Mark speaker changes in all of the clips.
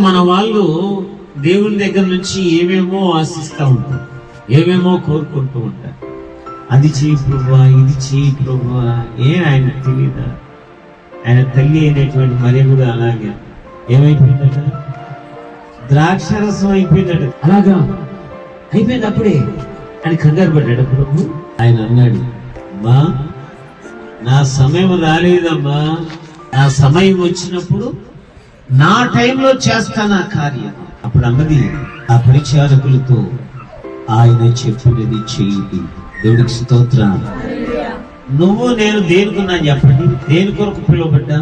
Speaker 1: మన వాళ్ళు దేవుని దగ్గర నుంచి ఏమేమో ఆశిస్తూ ఉంటారు, ఏమేమో కోరుకుంటూ ఉంటారు. అది చేయి ప్రభువా, ఇది చేయి ప్రభువా. ఆయన తెలియదా? ఆయన తల్లి అయినటువంటి మరి కూడా అలాగే ఏమైపోయిందట, ద్రాక్షరసం అయిపోయిందట. అలాగా అయిపోయింది అప్పుడే అని కంగారు పడ్డాడు ప్రభు. ఆయన అన్నాడు, అమ్మా నా సమయం రాలేదమ్మా, నా సమయం వచ్చినప్పుడు నా టైంలో చేస్తాను ఆ కార్యం. అప్పుడు అన్నది ఆ పరిచారకులతో, ఆయన చెప్పినది చెయ్యి. దేవుడికి స్తోత్రం. నువ్వు నేను దేనికున్నా చెప్పండి, దేని కొరకు పిలువబడ్డా?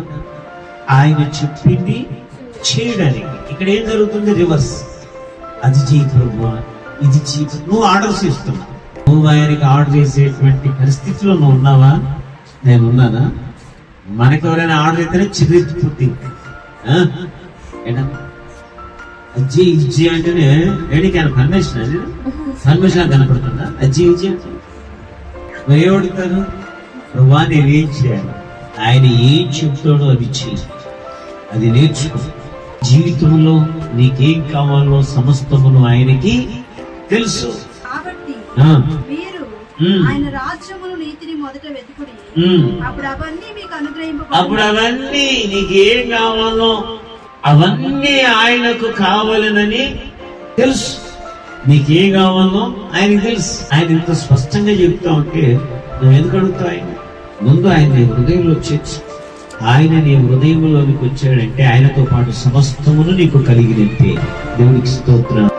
Speaker 1: ఆయన చెప్పింది చేయడానికి. ఇక్కడ ఏం జరుగుతుంది? రివర్స్. అది చెయ్యి ప్రభువా, ఇది చెయ్యి. నువ్వు ఆర్డర్స్ ఇస్తున్నావు. నువ్వు ఆయనకి ఆర్డర్ చేసేటువంటి పరిస్థితిలో నువ్వు ఉన్నావా? నేను ఉన్నానా? మనకు ఎవరైనా ఆర్డర్ అయితేనే చిరిగిపోతుంది. అజ్జి ఇజ్జి అంటేనే ఏడికి ఆయన పర్మిషన్, అది పర్మిషన్ కనపడుతుందా? అజ్జి ఇజ్జి మరి ఏమడుగుతారు? ప్రభా నేను ఏం చేయాలి? ఆయన ఏం చెప్తాడో అది చేయి, అది నేర్చుకో. జీవితంలో నీకేం కావాలో సమస్తమును ఆయనకి తెలుసు. అప్పుడు అవన్నీ నీకేం కావాలో అవన్నీ ఆయనకు కావాలనని తెలుసు. నీకేం కావాలో ఆయనకు తెలుసు. ఆయన ఇంత స్పష్టంగా చెప్తా ఉంటే నువ్వు ఎందుకు అడుగుతావు? ఆయన ముందు ఆయన నీ హృదయంలో చేర్చు. ఆయన నీ హృదయంలోనికి వచ్చాడంటే ఆయనతో పాటు సమస్తమును నీకు కలిగినట్టే. దేవుడికి స్తోత్రం.